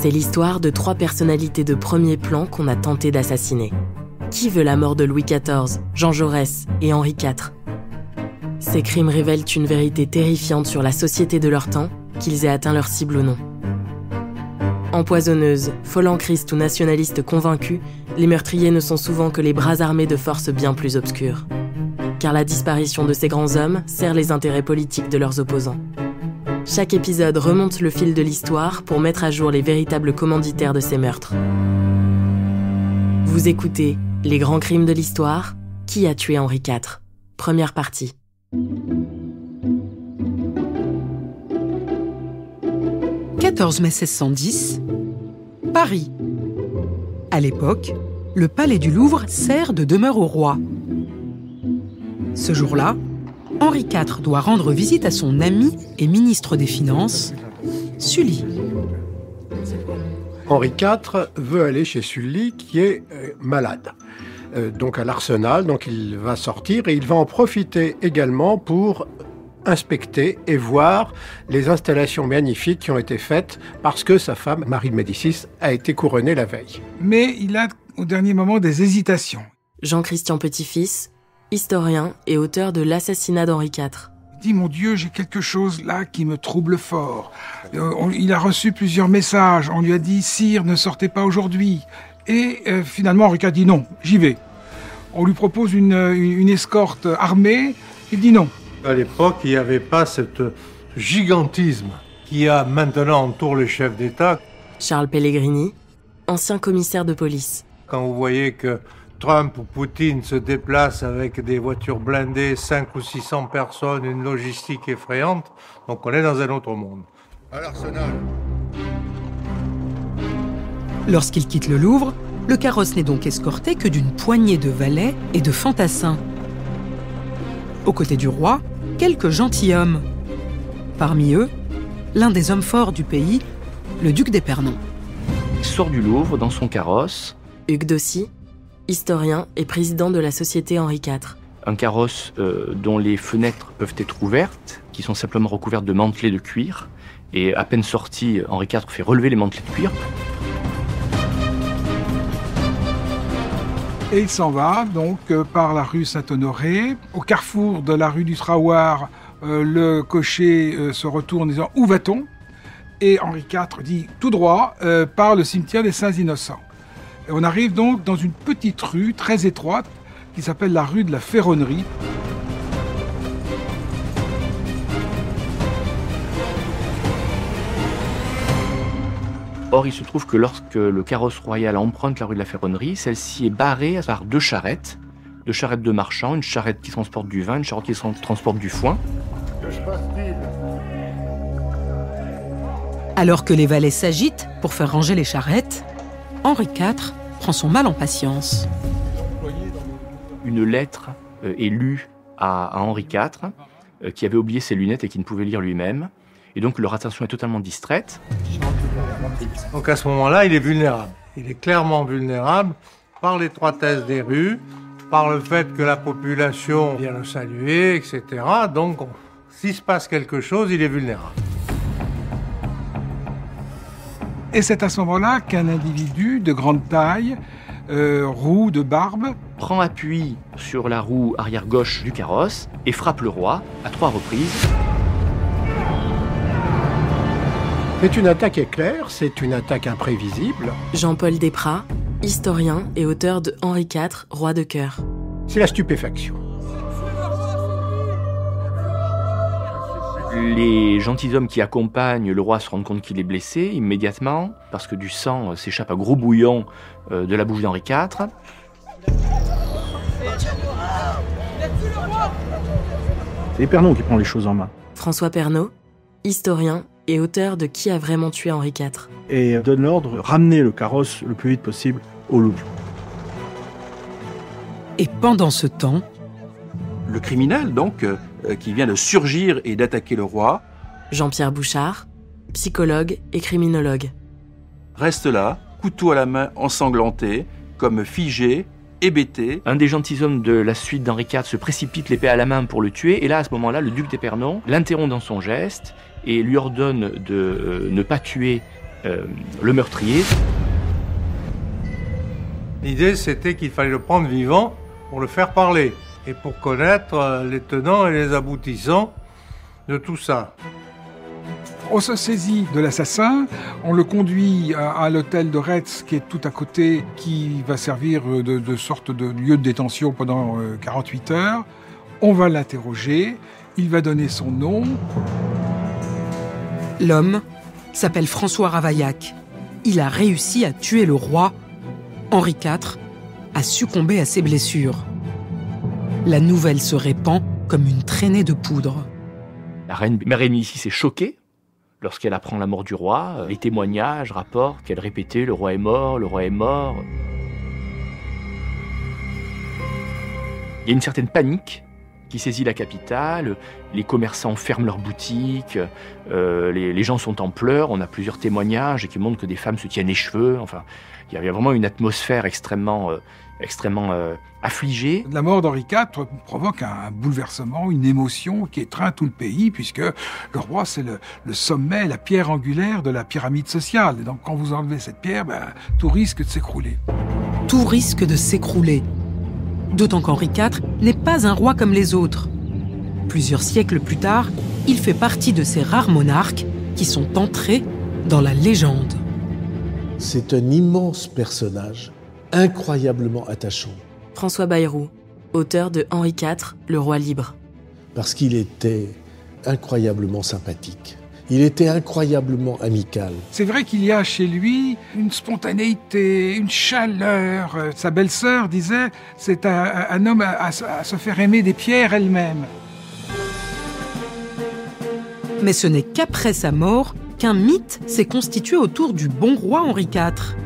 C'est l'histoire de 3 personnalités de premier plan qu'on a tenté d'assassiner. Qui veut la mort de Louis XIV, Jean Jaurès et Henri IV? Ces crimes révèlent une vérité terrifiante sur la société de leur temps, qu'ils aient atteint leur cible ou non. Empoisonneuses, follenkristes ou nationalistes convaincus, les meurtriers ne sont souvent que les bras armés de forces bien plus obscures. Car la disparition de ces grands hommes sert les intérêts politiques de leurs opposants. Chaque épisode remonte le fil de l'histoire pour mettre à jour les véritables commanditaires de ces meurtres. Vous écoutez Les grands crimes de l'histoire, qui a tué Henri IV? Première partie. « 14 mai 1610, Paris. À l'époque, le palais du Louvre sert de demeure au roi. Ce jour-là, Henri IV doit rendre visite à son ami et ministre des Finances, Sully. Henri IV veut aller chez Sully qui est malade. Donc à l'Arsenal, donc il va sortir et il va en profiter également pour inspecter et voir les installations magnifiques qui ont été faites parce que sa femme, Marie de Médicis, a été couronnée la veille. Mais il a au dernier moment des hésitations. Jean-Christian Petit-Fils, historien et auteur de l'assassinat d'Henri IV. Il dit, mon Dieu, j'ai quelque chose là qui me trouble fort. Il a reçu plusieurs messages. On lui a dit, sire, ne sortez pas aujourd'hui. Et finalement, Henri IV dit non, j'y vais. On lui propose une escorte armée. Il dit non. À l'époque, il n'y avait pas ce gigantisme qui a maintenant entoure les chefs d'État. Charles Pellegrini, ancien commissaire de police. Quand vous voyez que Trump ou Poutine se déplacent avec des voitures blindées, 500 ou 600 personnes, une logistique effrayante, donc on est dans un autre monde. À l'Arsenal. Lorsqu'il quitte le Louvre, le carrosse n'est donc escorté que d'une poignée de valets et de fantassins. Aux côtés du roi, quelques gentilshommes. Parmi eux, l'un des hommes forts du pays, le duc d'Épernon. Il sort du Louvre dans son carrosse. Hugues Daucy, historien et président de la Société Henri IV. Un carrosse dont les fenêtres peuvent être ouvertes, qui sont simplement recouvertes de mantelets de cuir. Et à peine sorti, Henri IV fait relever les mantelets de cuir. Et il s'en va donc par la rue Saint-Honoré. Au carrefour de la rue du Trahoir, le cocher se retourne en disant « Où va-t-on » Et Henri IV dit tout droit par le cimetière des Saints-Innocents. Et on arrive donc dans une petite rue très étroite qui s'appelle la rue de la Ferronnerie. Or, il se trouve que lorsque le carrosse royal emprunte la rue de la Ferronnerie, celle-ci est barrée par 2 charrettes. 2 charrettes de marchands, une charrette qui transporte du vin, une charrette qui transporte du foin. Que se passe-t-il ? Alors que les valets s'agitent pour faire ranger les charrettes, Henri IV prend son mal en patience. Une lettre est lue à Henri IV, qui avait oublié ses lunettes et qui ne pouvait lire lui-même. Et donc leur attention est totalement distraite. Donc à ce moment-là, il est vulnérable. Il est clairement vulnérable par l'étroitesse des rues, par le fait que la population vient le saluer, etc. Donc, s'il se passe quelque chose, il est vulnérable. Et c'est à ce moment-là qu'un individu de grande taille, roux, de barbe, prend appui sur la roue arrière gauche du carrosse et frappe le roi à 3 reprises. C'est une attaque éclair, c'est une attaque imprévisible. Jean-Paul Desprats, historien et auteur de Henri IV, roi de cœur. C'est la stupéfaction. Les gentilshommes qui accompagnent le roi se rendent compte qu'il est blessé immédiatement, parce que du sang s'échappe à gros bouillon de la bouche d'Henri IV. C'est Épernon qui prend les choses en main. François Pernaut, historien et auteur de Qui a vraiment tué Henri IV. Et donne l'ordre de ramener le carrosse le plus vite possible au Louvre. Et pendant ce temps, le criminel, donc, qui vient de surgir et d'attaquer le roi, Jean-Pierre Bouchard, psychologue et criminologue. Reste là, couteau à la main, ensanglanté, comme figé, hébété. Un des gentilshommes de la suite d'Henri IV se précipite l'épée à la main pour le tuer. Et là, à ce moment-là, le duc d'Épernon l'interrompt dans son geste et lui ordonne de ne pas tuer le meurtrier. L'idée, c'était qu'il fallait le prendre vivant pour le faire parler et pour connaître les tenants et les aboutissants de tout ça. On se saisit de l'assassin, on le conduit à l'hôtel de Retz qui est tout à côté, qui va servir de sorte de lieu de détention pendant 48 heures. On va l'interroger, il va donner son nom. L'homme s'appelle François Ravaillac. Il a réussi à tuer le roi. Henri IV a succombé à ses blessures. La nouvelle se répand comme une traînée de poudre. La reine Marie Médicis est choquée lorsqu'elle apprend la mort du roi. Les témoignages rapportent qu'elle répétait « le roi est mort, le roi est mort ». Il y a une certaine panique qui saisit la capitale. Les commerçants ferment leurs boutiques, les gens sont en pleurs. On a plusieurs témoignages qui montrent que des femmes se tiennent les cheveux. Enfin, il y a vraiment une atmosphère extrêmement affligée. La mort d'Henri IV provoque un bouleversement, une émotion qui étreint tout le pays, puisque le roi, c'est le sommet, la pierre angulaire de la pyramide sociale. Et donc, quand vous enlevez cette pierre, tout risque de s'écrouler. Tout risque de s'écrouler. D'autant qu'Henri IV n'est pas un roi comme les autres. Plusieurs siècles plus tard, il fait partie de ces rares monarques qui sont entrés dans la légende. C'est un immense personnage, incroyablement attachant. François Bayrou, auteur de Henri IV, le roi libre. Parce qu'il était incroyablement sympathique. Il était incroyablement amical. C'est vrai qu'il y a chez lui une spontanéité, une chaleur. Sa belle-sœur disait, c'est un homme à se faire aimer des pierres elles-mêmes. Mais ce n'est qu'après sa mort qu'un mythe s'est constitué autour du bon roi Henri IV.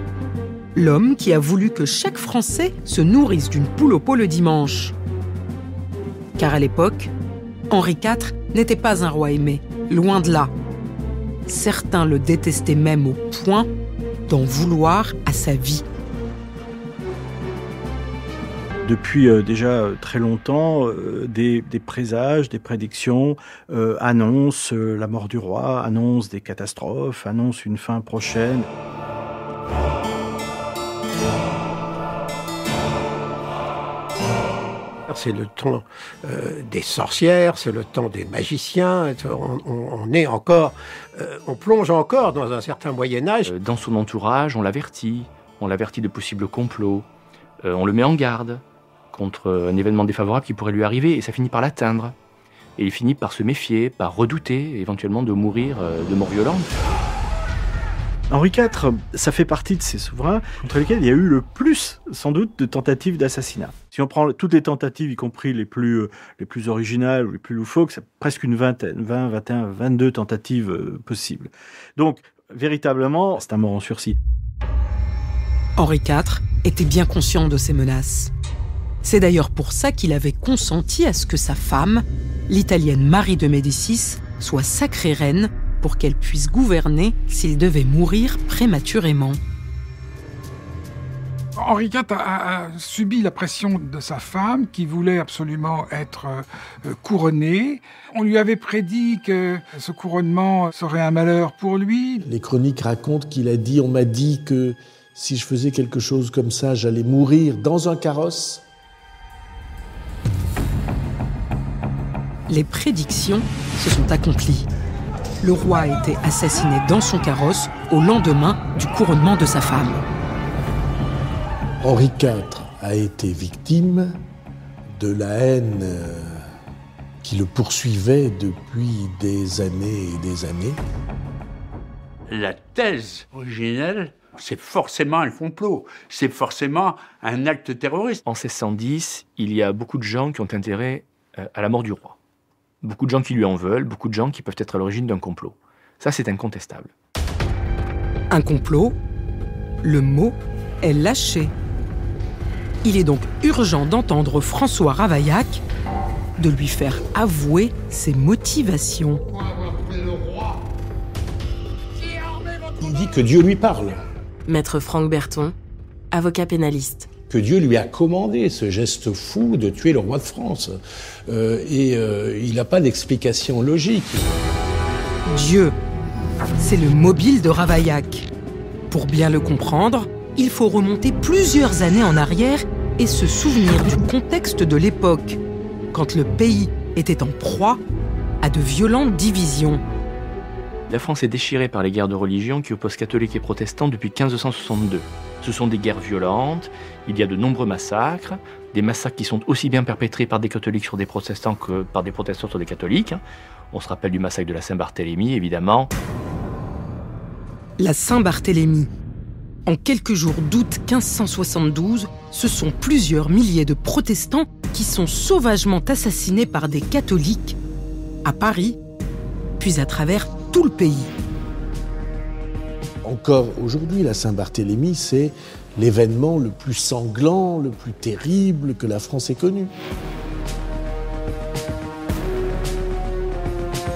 L'homme qui a voulu que chaque Français se nourrisse d'une poule au pot le dimanche. Car à l'époque, Henri IV n'était pas un roi aimé, loin de là. Certains le détestaient même au point d'en vouloir à sa vie. Depuis déjà très longtemps, des présages, des prédictions annoncent la mort du roi, annoncent des catastrophes, annoncent une fin prochaine. C'est le temps des sorcières, c'est le temps des magiciens. On plonge encore dans un certain Moyen-Âge. Dans son entourage, on l'avertit de possibles complots, on le met en garde contre un événement défavorable qui pourrait lui arriver, et ça finit par l'atteindre. Et il finit par se méfier, par redouter éventuellement de mourir de mort violente. Henri IV, ça fait partie de ces souverains contre lesquels il y a eu le plus, sans doute, de tentatives d'assassinat. Si on prend toutes les tentatives, y compris les plus originales ou les plus loufoques, c'est presque une vingtaine, 20, 21, 22 tentatives possibles. Donc, véritablement, c'est un mort en sursis. Henri IV était bien conscient de ces menaces. C'est d'ailleurs pour ça qu'il avait consenti à ce que sa femme, l'italienne Marie de Médicis, soit sacrée reine pour qu'elle puisse gouverner s'il devait mourir prématurément. Henri IV a subi la pression de sa femme, qui voulait absolument être couronnée. On lui avait prédit que ce couronnement serait un malheur pour lui. Les chroniques racontent qu'il a dit « On m'a dit que si je faisais quelque chose comme ça, j'allais mourir dans un carrosse ». Les prédictions se sont accomplies. Le roi a été assassiné dans son carrosse au lendemain du couronnement de sa femme. Henri IV a été victime de la haine qui le poursuivait depuis des années et des années. La thèse originelle, c'est forcément un complot, c'est forcément un acte terroriste. En 1610, il y a beaucoup de gens qui ont intérêt à la mort du roi. Beaucoup de gens qui lui en veulent, beaucoup de gens qui peuvent être à l'origine d'un complot. Ça, c'est incontestable. Un complot, le mot est lâché. Il est donc urgent d'entendre François Ravaillac, de lui faire avouer ses motivations. Il dit que Dieu lui parle. Maître Franck Berton, avocat pénaliste. Que Dieu lui a commandé ce geste fou de tuer le roi de France. Il n'a pas d'explication logique. Dieu, c'est le mobile de Ravaillac. Pour bien le comprendre, il faut remonter plusieurs années en arrière et se souvenir du contexte de l'époque, quand le pays était en proie à de violentes divisions. La France est déchirée par les guerres de religion qui opposent catholiques et protestants depuis 1562. Ce sont des guerres violentes, il y a de nombreux massacres, des massacres qui sont aussi bien perpétrés par des catholiques sur des protestants que par des protestants sur des catholiques. On se rappelle du massacre de la Saint-Barthélemy, évidemment. La Saint-Barthélemy. En quelques jours d'août 1572, ce sont plusieurs milliers de protestants qui sont sauvagement assassinés par des catholiques à Paris, puis à travers tout le pays. Encore aujourd'hui, la Saint-Barthélemy, c'est l'événement le plus sanglant, le plus terrible que la France ait connu.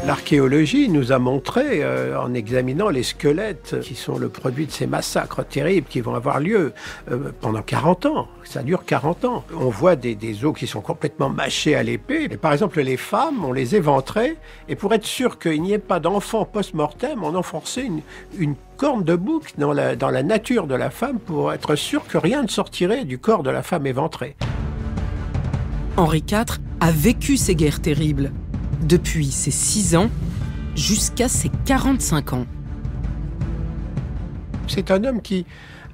L'archéologie nous a montré, en examinant les squelettes qui sont le produit de ces massacres terribles qui vont avoir lieu pendant 40 ans. Ça dure 40 ans. On voit des os qui sont complètement mâchés à l'épée. Et par exemple, les femmes, on les éventrait, et pour être sûr qu'il n'y ait pas d'enfant post-mortem, on enfonçait une corne de bouc dans la nature de la femme pour être sûr que rien ne sortirait du corps de la femme éventrée. Henri IV a vécu ces guerres terribles, depuis ses 6 ans jusqu'à ses 45 ans. C'est un homme qui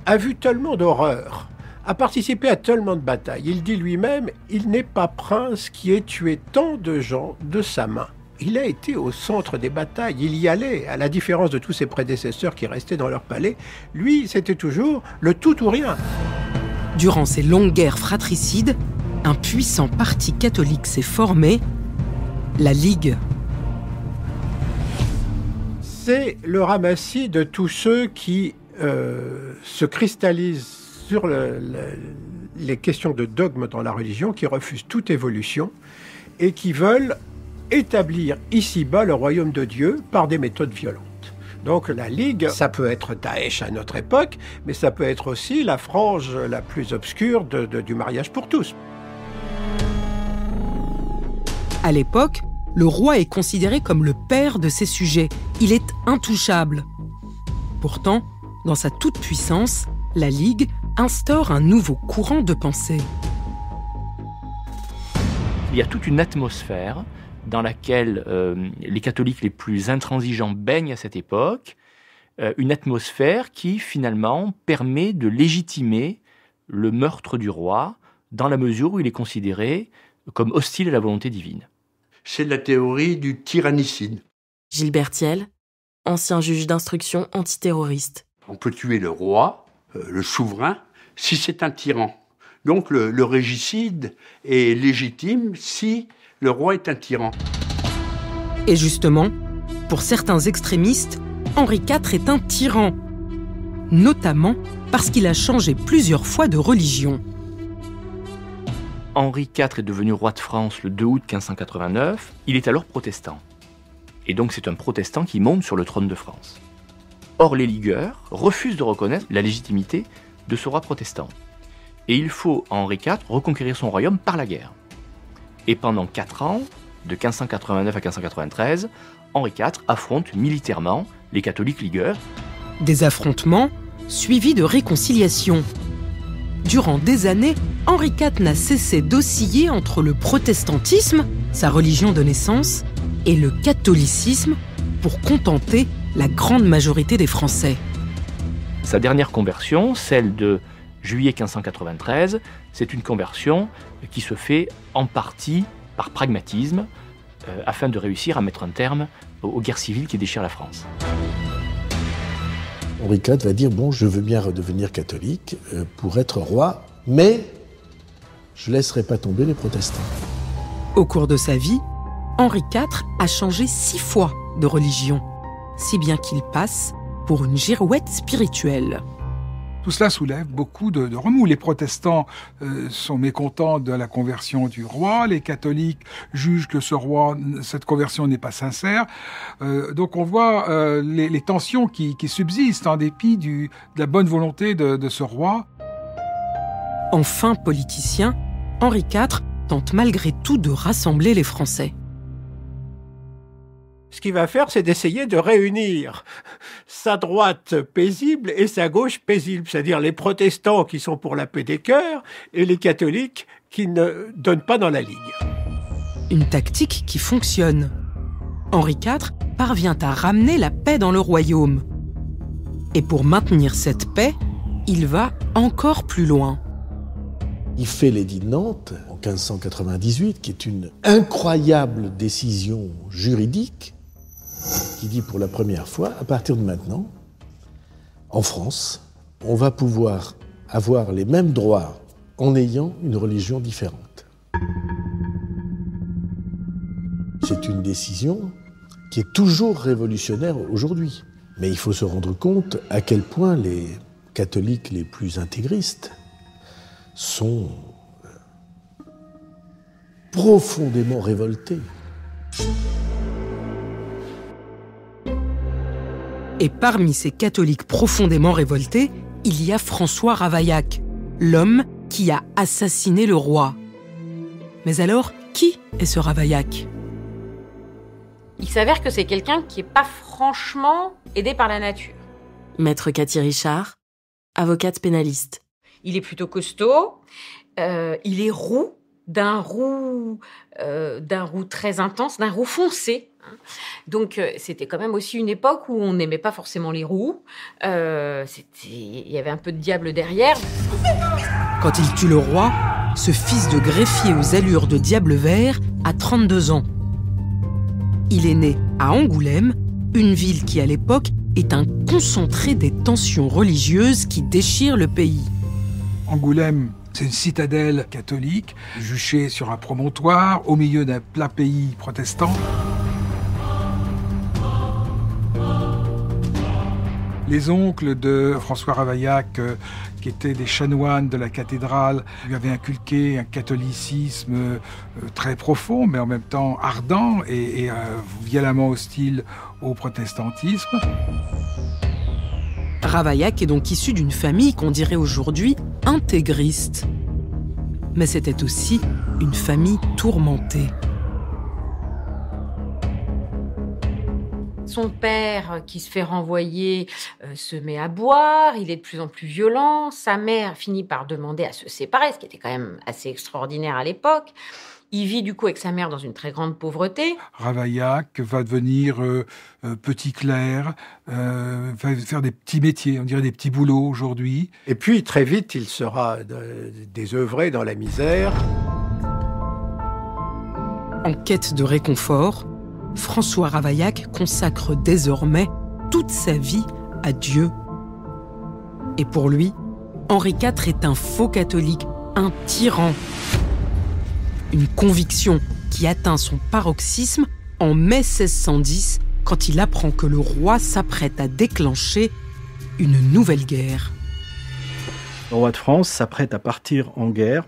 a vu tellement d'horreurs, a participé à tellement de batailles. Il dit lui-même, il n'est pas prince qui ait tué tant de gens de sa main. Il a été au centre des batailles, il y allait, à la différence de tous ses prédécesseurs qui restaient dans leur palais. Lui, c'était toujours le tout ou rien. Durant ces longues guerres fratricides, un puissant parti catholique s'est formé, la Ligue. C'est le ramassis de tous ceux qui se cristallisent sur les questions de dogme dans la religion, qui refusent toute évolution et qui veulent établir ici-bas le royaume de Dieu par des méthodes violentes. Donc la Ligue, ça peut être Daesh à notre époque, mais ça peut être aussi la frange la plus obscure du mariage pour tous. À l'époque, le roi est considéré comme le père de ses sujets. Il est intouchable. Pourtant, dans sa toute-puissance, la Ligue instaure un nouveau courant de pensée. Il y a toute une atmosphère dans laquelle les catholiques les plus intransigeants baignent à cette époque, une atmosphère qui, finalement, permet de légitimer le meurtre du roi dans la mesure où il est considéré comme hostile à la volonté divine. C'est la théorie du tyrannicide. Gilbert Thiel, ancien juge d'instruction antiterroriste. On peut tuer le roi, le souverain, si c'est un tyran. Donc le régicide est légitime si le roi est un tyran. Et justement, pour certains extrémistes, Henri IV est un tyran, notamment parce qu'il a changé plusieurs fois de religion. Henri IV est devenu roi de France le 2 août 1589. Il est alors protestant. Et donc c'est un protestant qui monte sur le trône de France. Or, les ligueurs refusent de reconnaître la légitimité de ce roi protestant. Et il faut à Henri IV reconquérir son royaume par la guerre. Et pendant 4 ans, de 1589 à 1593, Henri IV affronte militairement les catholiques ligueurs. Des affrontements suivis de réconciliations. Durant des années, Henri IV n'a cessé d'osciller entre le protestantisme, sa religion de naissance, et le catholicisme pour contenter la grande majorité des Français. Sa dernière conversion, celle de juillet 1593, c'est une conversion qui se fait en partie par pragmatisme, afin de réussir à mettre un terme aux guerres civiles qui déchirent la France. Henri IV va dire, bon, je veux bien redevenir catholique pour être roi, mais je ne laisserai pas tomber les protestants. Au cours de sa vie, Henri IV a changé 6 fois de religion, si bien qu'il passe pour une girouette spirituelle. Tout cela soulève beaucoup de remous. Les protestants sont mécontents de la conversion du roi. Les catholiques jugent que cette conversion n'est pas sincère. Donc on voit les tensions qui subsistent en dépit de la bonne volonté de ce roi. Enfin politicien, Henri IV tente malgré tout de rassembler les Français. Ce qu'il va faire, c'est d'essayer de réunir sa droite paisible et sa gauche paisible, c'est-à-dire les protestants qui sont pour la paix des cœurs et les catholiques qui ne donnent pas dans la ligue. Une tactique qui fonctionne. Henri IV parvient à ramener la paix dans le royaume. Et pour maintenir cette paix, il va encore plus loin. Il fait l'édit de Nantes en 1598, qui est une incroyable décision juridique, qui dit pour la première fois, à partir de maintenant, en France, on va pouvoir avoir les mêmes droits en ayant une religion différente. C'est une décision qui est toujours révolutionnaire aujourd'hui. Mais il faut se rendre compte à quel point les catholiques les plus intégristes sont profondément révoltés. Et parmi ces catholiques profondément révoltés, il y a François Ravaillac, l'homme qui a assassiné le roi. Mais alors, qui est ce Ravaillac ? Il s'avère que c'est quelqu'un qui n'est pas franchement aidé par la nature. Maître Cathy Richard, avocate pénaliste. Il est plutôt costaud, il est roux, d'un roux très intense, d'un roux foncé. Donc c'était quand même aussi une époque où on n'aimait pas forcément les roux. Il y avait un peu de diable derrière. Quand il tue le roi, ce fils de greffier aux allures de diable vert a 32 ans. Il est né à Angoulême, une ville qui à l'époque est un concentré des tensions religieuses qui déchirent le pays. Angoulême, c'est une citadelle catholique, juchée sur un promontoire, au milieu d'un plat pays protestant. Les oncles de François Ravaillac, qui étaient des chanoines de la cathédrale, lui avaient inculqué un catholicisme très profond, mais en même temps ardent et violemment hostile au protestantisme. Ravaillac est donc issu d'une famille qu'on dirait aujourd'hui intégriste. Mais c'était aussi une famille tourmentée. Son père, qui se fait renvoyer, se met à boire, il est de plus en plus violent. Sa mère finit par demander à se séparer, ce qui était quand même assez extraordinaire à l'époque. Il vit du coup avec sa mère dans une très grande pauvreté. Ravaillac va devenir petit clerc, va faire des petits métiers, on dirait des petits boulots aujourd'hui. Et puis très vite, il sera désœuvré dans la misère. En quête de réconfort, François Ravaillac consacre désormais toute sa vie à Dieu. Et pour lui, Henri IV est un faux catholique, un tyran. Une conviction qui atteint son paroxysme en mai 1610, quand il apprend que le roi s'apprête à déclencher une nouvelle guerre. Le roi de France s'apprête à partir en guerre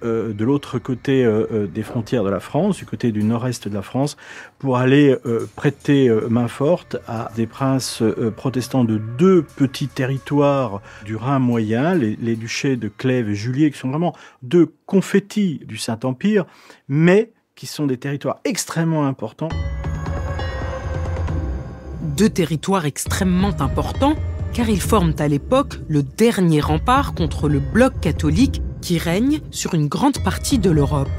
de l'autre côté des frontières de la France, du côté du nord-est de la France, pour aller prêter main forte à des princes protestants de deux petits territoires du Rhin moyen, les duchés de Clèves et Juliers, qui sont vraiment deux confettis du Saint-Empire, mais qui sont des territoires extrêmement importants. Deux territoires extrêmement importants, car ils forment à l'époque le dernier rempart contre le bloc catholique qui règne sur une grande partie de l'Europe.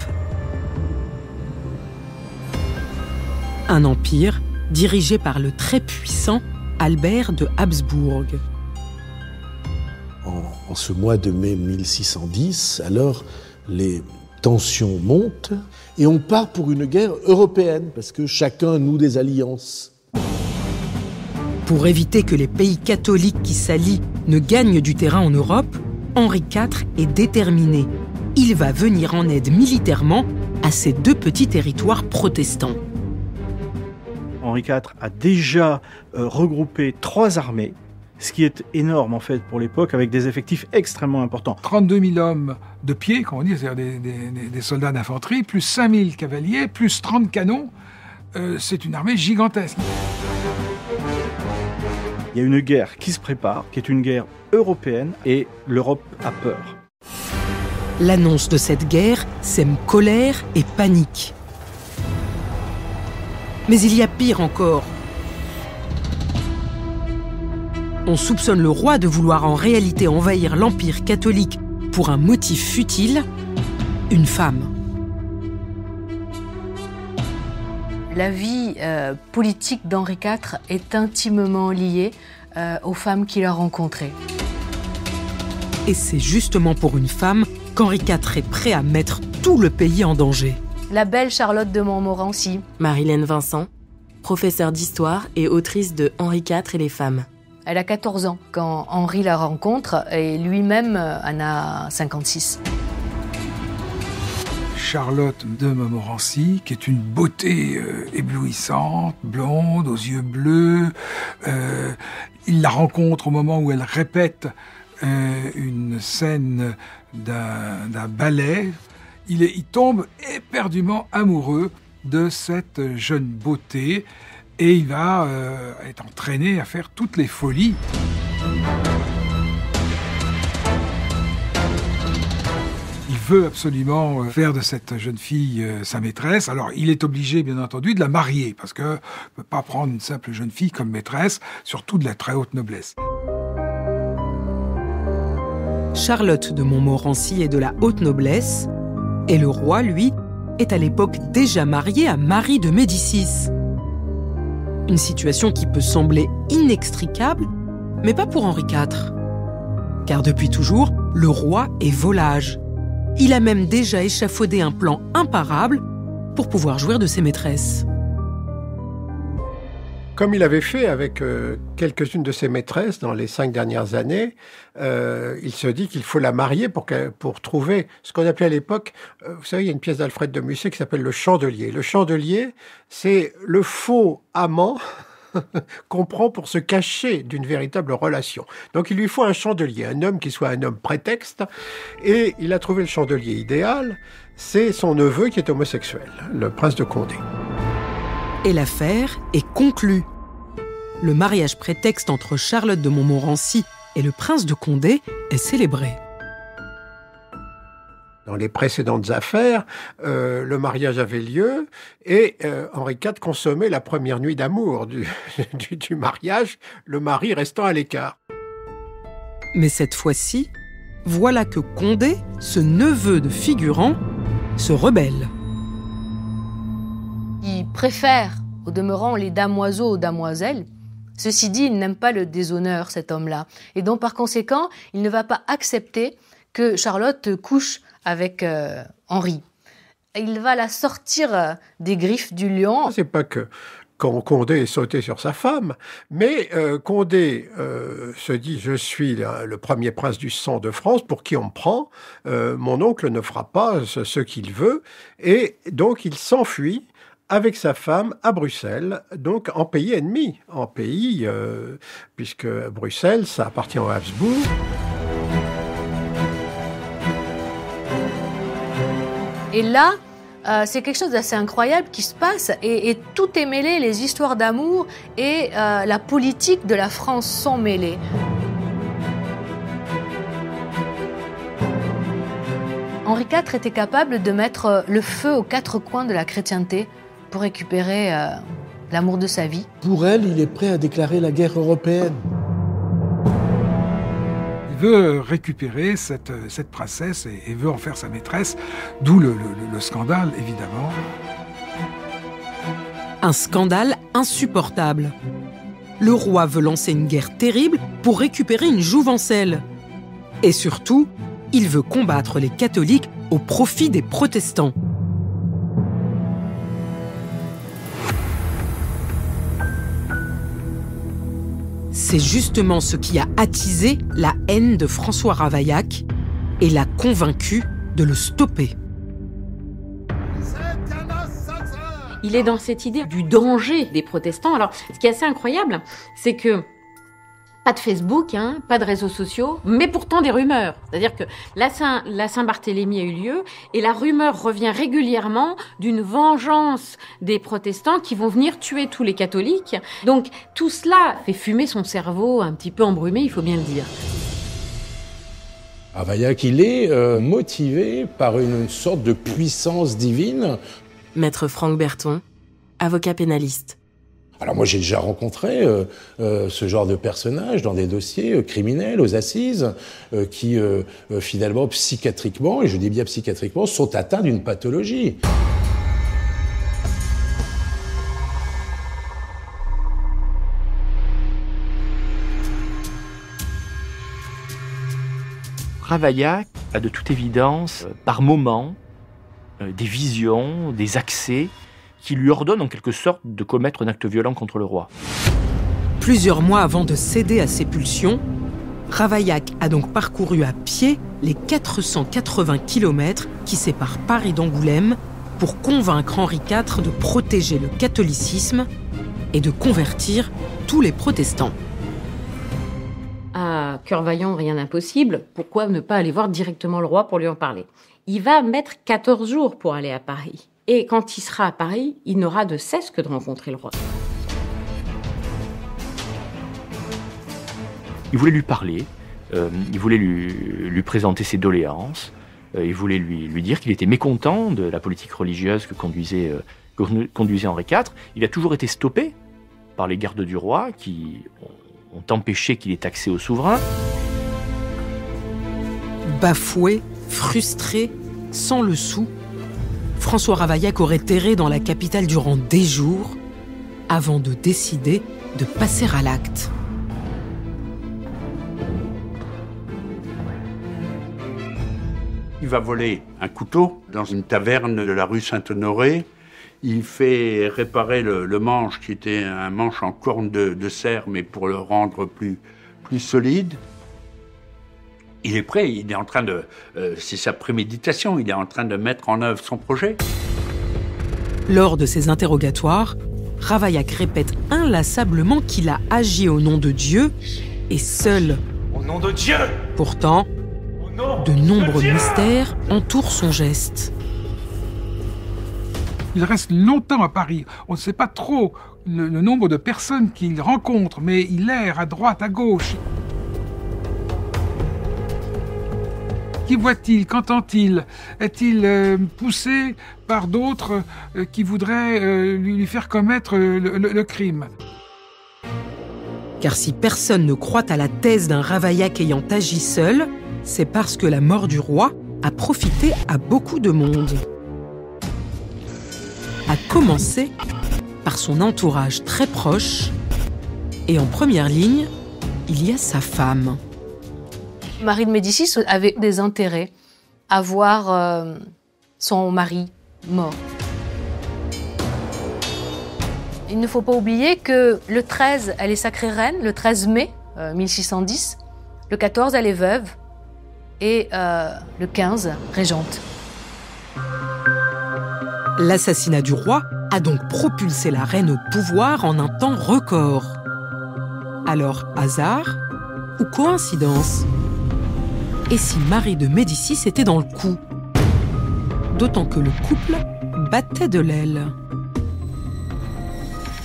Un empire dirigé par le très puissant Albert de Habsbourg. En ce mois de mai 1610, alors les tensions montent et on part pour une guerre européenne parce que chacun noue des alliances. Pour éviter que les pays catholiques qui s'allient ne gagnent du terrain en Europe, Henri IV est déterminé. Il va venir en aide militairement à ces deux petits territoires protestants. Henri IV a déjà regroupé 3 armées, ce qui est énorme en fait pour l'époque, avec des effectifs extrêmement importants. 32 000 hommes de pied, comme on dit, c'est-à-dire des soldats d'infanterie, plus 5 000 cavaliers, plus 30 canons. C'est une armée gigantesque. Il y a une guerre qui se prépare, qui est une guerre européenne, et l'Europe a peur. L'annonce de cette guerre sème colère et panique. Mais il y a pire encore. On soupçonne le roi de vouloir en réalité envahir l'Empire catholique pour un motif futile, une femme. La vie politique d'Henri IV est intimement liée aux femmes qu'il a rencontrées. Et c'est justement pour une femme qu'Henri IV est prêt à mettre tout le pays en danger. La belle Charlotte de Montmorency. Marilène Vincent, professeure d'histoire et autrice de Henri IV et les femmes. Elle a 14 ans quand Henri la rencontre et lui-même en a 56. Charlotte de Montmorency, qui est une beauté éblouissante, blonde, aux yeux bleus. Il la rencontre au moment où elle répète une scène d'un ballet. Il tombe éperdument amoureux de cette jeune beauté et il va être entraîné à faire toutes les folies. Il veut absolument faire de cette jeune fille sa maîtresse. Alors, il est obligé, bien entendu, de la marier, parce qu'on ne peut pas prendre une simple jeune fille comme maîtresse, surtout de la très haute noblesse. Charlotte de Montmorency est de la haute noblesse, et le roi, lui, est à l'époque déjà marié à Marie de Médicis. Une situation qui peut sembler inextricable, mais pas pour Henri IV. Car depuis toujours, le roi est volage. Il a même déjà échafaudé un plan imparable pour pouvoir jouir de ses maîtresses. Comme il avait fait avec quelques-unes de ses maîtresses dans les 5 dernières années, il se dit qu'il faut la marier pour trouver ce qu'on appelait à l'époque, vous savez, il y a une pièce d'Alfred de Musset qui s'appelle Le Chandelier. Le chandelier, c'est le faux amant qu'on prend pour se cacher d'une véritable relation. Donc il lui faut un chandelier, un homme qui soit un homme prétexte, et il a trouvé le chandelier idéal, c'est son neveu qui est homosexuel, le prince de Condé. Et l'affaire est conclue. Le mariage prétexte entre Charlotte de Montmorency et le prince de Condé est célébré. Dans les précédentes affaires, le mariage avait lieu et Henri IV consommait la première nuit d'amour du mariage, le mari restant à l'écart. Mais cette fois-ci, voilà que Condé, ce neveu de figurant, se rebelle. Il préfère, au demeurant, les damoiseaux aux damoiselles. Ceci dit, il n'aime pas le déshonneur, cet homme-là. Et donc, par conséquent, il ne va pas accepter que Charlotte couche avec Henri. Il va la sortir des griffes du lion. C'est pas que quand Condé est sauté sur sa femme, mais Condé se dit « Je suis le premier prince du sang de France, pour qui on me prend, mon oncle ne fera pas ce qu'il veut », et donc il s'enfuit avec sa femme à Bruxelles, donc en pays ennemi, puisque Bruxelles, ça appartient aux Habsbourg. Et là, c'est quelque chose d'assez incroyable qui se passe, et tout est mêlé, les histoires d'amour et la politique de la France sont mêlées. Henri IV était capable de mettre le feu aux 4 coins de la chrétienté pour récupérer l'amour de sa vie. Pour elle, il est prêt à déclarer la guerre européenne. Il veut récupérer cette princesse et veut en faire sa maîtresse, d'où le scandale, évidemment. Un scandale insupportable. Le roi veut lancer une guerre terrible pour récupérer une jouvencelle. Et surtout, il veut combattre les catholiques au profit des protestants. C'est justement ce qui a attisé la haine de François Ravaillac et l'a convaincu de le stopper. Il est dans cette idée du danger des protestants. Alors, ce qui est assez incroyable, c'est que pas de Facebook, pas de réseaux sociaux, mais pourtant des rumeurs. C'est-à-dire que la Saint-Barthélemy a eu lieu et la rumeur revient régulièrement d'une vengeance des protestants qui vont venir tuer tous les catholiques. Donc tout cela fait fumer son cerveau un petit peu embrumé, il faut bien le dire. Ravaillac, il est motivé par une sorte de puissance divine. Maître Franck Berton, avocat pénaliste. Alors moi j'ai déjà rencontré ce genre de personnages dans des dossiers criminels aux assises qui finalement psychiatriquement, et je dis bien psychiatriquement, sont atteints d'une pathologie. Ravaillac a de toute évidence, par moments, des visions, des accès qui lui ordonnent en quelque sorte de commettre un acte violent contre le roi. Plusieurs mois avant de céder à ses pulsions, Ravaillac a donc parcouru à pied les 480 km qui séparent Paris d'Angoulême pour convaincre Henri IV de protéger le catholicisme et de convertir tous les protestants. À cœur vaillant, rien d'impossible. Pourquoi ne pas aller voir directement le roi pour lui en parler? Il va mettre 14 jours pour aller à Paris. Et quand il sera à Paris, il n'aura de cesse que de rencontrer le roi. Il voulait lui parler, il voulait lui présenter ses doléances, il voulait lui dire qu'il était mécontent de la politique religieuse que conduisait Henri IV. Il a toujours été stoppé par les gardes du roi qui ont empêché qu'il ait accès au souverain. Bafoué, frustré, sans le sou, François Ravaillac aurait erré dans la capitale durant des jours avant de décider de passer à l'acte. Il va voler un couteau dans une taverne de la rue Saint-Honoré. Il fait réparer le manche, qui était un manche en corne de cerf, mais pour le rendre plus solide. Il est prêt, il est en train de... c'est sa préméditation, il est en train de mettre en œuvre son projet. Lors de ses interrogatoires, Ravaillac répète inlassablement qu'il a agi au nom de Dieu et seul. Au nom de Dieu! Pourtant, de nombreux mystères entourent son geste. Il reste longtemps à Paris. On ne sait pas trop le nombre de personnes qu'il rencontre, mais il erre à droite, à gauche. Qui voit-il? Qu'entend-il? Est-il poussé par d'autres qui voudraient lui faire commettre le crime? Car si personne ne croit à la thèse d'un Ravaillac ayant agi seul, c'est parce que la mort du roi a profité à beaucoup de monde. À commencer par son entourage très proche, et en première ligne, il y a sa femme. Marie de Médicis avait des intérêts à voir son mari mort. Il ne faut pas oublier que le 13, elle est sacrée reine, le 13 mai 1610, le 14, elle est veuve, et le 15, régente. L'assassinat du roi a donc propulsé la reine au pouvoir en un temps record. Alors, hasard ou coïncidence? Et si Marie de Médicis était dans le coup? D'autant que le couple battait de l'aile.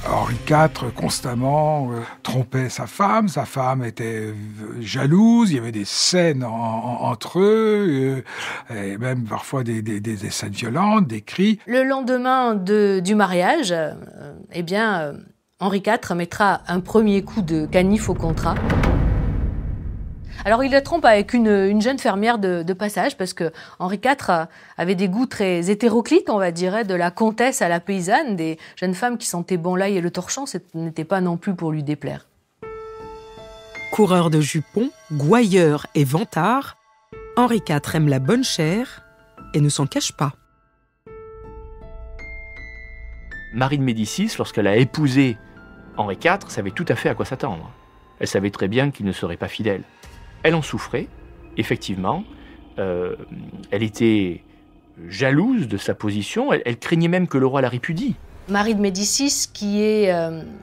Henri IV, constamment, trompait sa femme était jalouse, il y avait des scènes entre eux, et même parfois des scènes violentes, des cris. Le lendemain du mariage, Henri IV mettra un premier coup de canif au contrat. Alors il la trompe avec une jeune fermière de passage, parce que Henri IV avait des goûts très hétéroclites, on va dire, de la comtesse à la paysanne, des jeunes femmes qui sentaient bon l'ail et le torchon, ce n'était pas non plus pour lui déplaire. Coureur de jupons, gouailleur et vantard, Henri IV aime la bonne chère et ne s'en cache pas. Marie de Médicis, lorsqu'elle a épousé Henri IV, savait tout à fait à quoi s'attendre. Elle savait très bien qu'il ne serait pas fidèle. Elle en souffrait, effectivement. Elle était jalouse de sa position. Elle craignait même que le roi la répudie. Marie de Médicis, qui est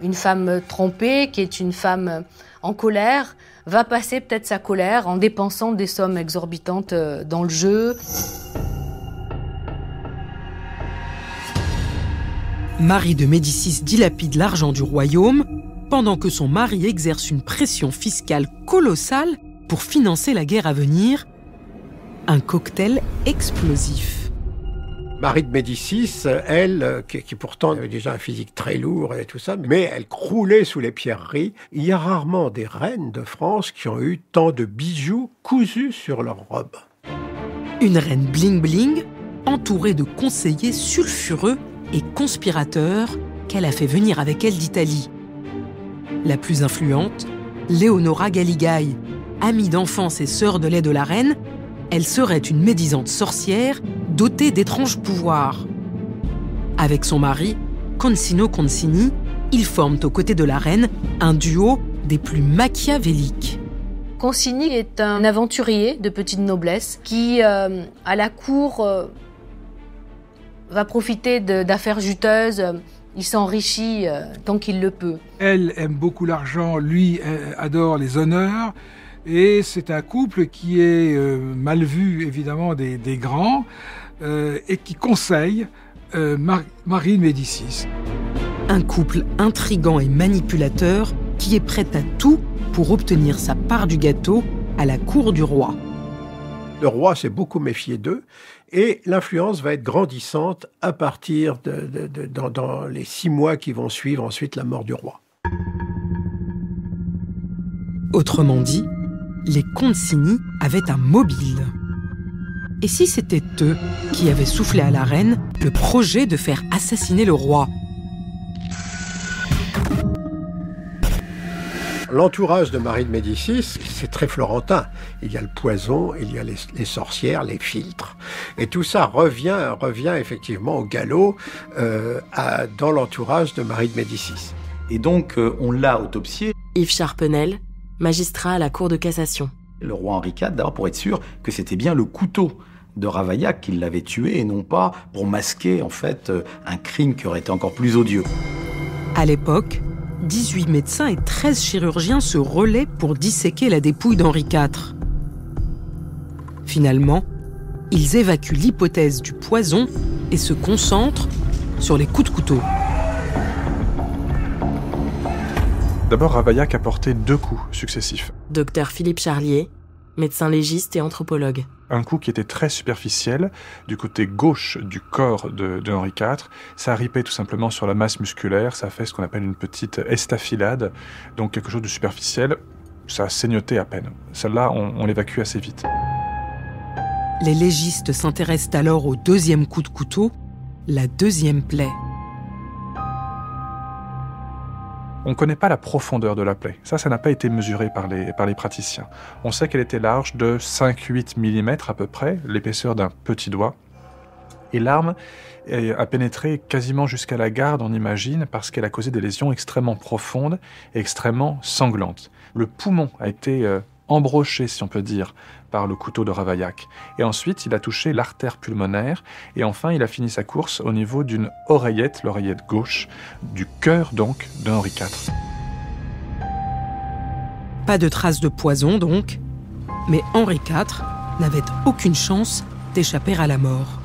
une femme trompée, qui est une femme en colère, va passer peut-être sa colère en dépensant des sommes exorbitantes dans le jeu. Marie de Médicis dilapide l'argent du royaume pendant que son mari exerce une pression fiscale colossale pour financer la guerre à venir, un cocktail explosif. Marie de Médicis, elle, qui pourtant avait déjà un physique très lourd et tout ça, mais elle croulait sous les pierreries. Il y a rarement des reines de France qui ont eu tant de bijoux cousus sur leurs robes. Une reine bling-bling, entourée de conseillers sulfureux et conspirateurs qu'elle a fait venir avec elle d'Italie. La plus influente, Leonora Galigai, amie d'enfance et sœur de lait de la reine, elle serait une médisante sorcière dotée d'étranges pouvoirs. Avec son mari, Concino Concini, ils forment aux côtés de la reine un duo des plus machiavéliques. Concini est un aventurier de petite noblesse qui, à la cour, va profiter d'affaires juteuses. Il s'enrichit tant qu'il le peut. Elle aime beaucoup l'argent, lui adore les honneurs. Et c'est un couple qui est mal vu, évidemment, des grands, et qui conseille Marie de Médicis. Un couple intrigant et manipulateur qui est prêt à tout pour obtenir sa part du gâteau à la cour du roi. Le roi s'est beaucoup méfié d'eux et l'influence va être grandissante à partir dans les 6 mois qui vont suivre ensuite la mort du roi. Autrement dit, les Concini avaient un mobile. Et si c'était eux qui avaient soufflé à la reine le projet de faire assassiner le roi ? L'entourage de Marie de Médicis, c'est très florentin. Il y a le poison, il y a les sorcières, les filtres. Et tout ça revient effectivement au galop dans l'entourage de Marie de Médicis. Et donc, on l'a autopsié. Yves Charpenel, magistrat à la Cour de cassation. Le roi Henri IV, d'abord pour être sûr que c'était bien le couteau de Ravaillac qui l'avait tué et non pas pour masquer en fait un crime qui aurait été encore plus odieux. À l'époque, 18 médecins et 13 chirurgiens se relaient pour disséquer la dépouille d'Henri IV. Finalement, ils évacuent l'hypothèse du poison et se concentrent sur les coups de couteau. D'abord, Ravaillac a porté 2 coups successifs. Docteur Philippe Charlier, médecin légiste et anthropologue. Un coup qui était très superficiel, du côté gauche du corps de Henri IV. Ça a ripé tout simplement sur la masse musculaire, ça a fait ce qu'on appelle une petite estafilade, donc quelque chose de superficiel, ça a saignoté à peine. Celle-là, on l'évacue assez vite. Les légistes s'intéressent alors au 2e coup de couteau, la 2e plaie. On ne connaît pas la profondeur de la plaie. Ça n'a pas été mesuré par les praticiens. On sait qu'elle était large de 5-8 mm à peu près, l'épaisseur d'un petit doigt. Et l'arme a pénétré quasiment jusqu'à la garde, on imagine, parce qu'elle a causé des lésions extrêmement profondes et extrêmement sanglantes. Le poumon a été embroché, si on peut dire, par le couteau de Ravaillac. Et ensuite, il a touché l'artère pulmonaire. Et enfin, il a fini sa course au niveau d'une oreillette, l'oreillette gauche, du cœur donc de Henri IV. Pas de traces de poison donc, mais Henri IV n'avait aucune chance d'échapper à la mort.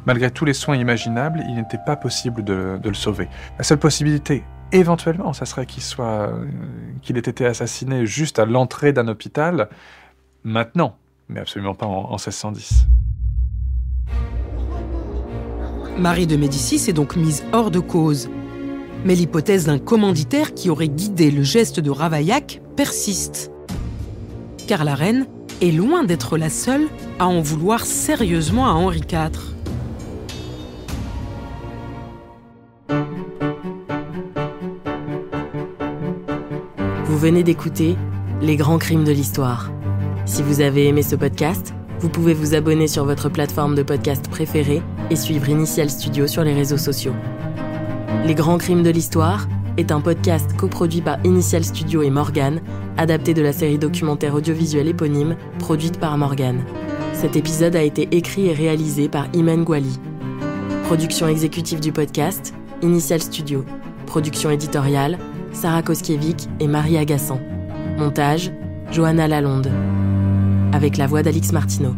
Malgré tous les soins imaginables, il n'était pas possible de le sauver. La seule possibilité, éventuellement, ça serait qu'il ait été assassiné juste à l'entrée d'un hôpital, maintenant, mais absolument pas en 1610. Marie de Médicis est donc mise hors de cause. Mais l'hypothèse d'un commanditaire qui aurait guidé le geste de Ravaillac persiste. Car la reine est loin d'être la seule à en vouloir sérieusement à Henri IV. Vous venez d'écouter Les grands crimes de l'histoire. Si vous avez aimé ce podcast, vous pouvez vous abonner sur votre plateforme de podcast préférée et suivre Initial Studio sur les réseaux sociaux. Les grands crimes de l'histoire est un podcast coproduit par Initial Studio et Morgane, adapté de la série documentaire audiovisuelle éponyme produite par Morgane. Cet épisode a été écrit et réalisé par Imen Gouali. Production exécutive du podcast, Initial Studio. Production éditoriale, Sarah Koskiewicz et Marie Agassan. Montage, Johanna Lalonde. Avec la voix d'Alix Martineau.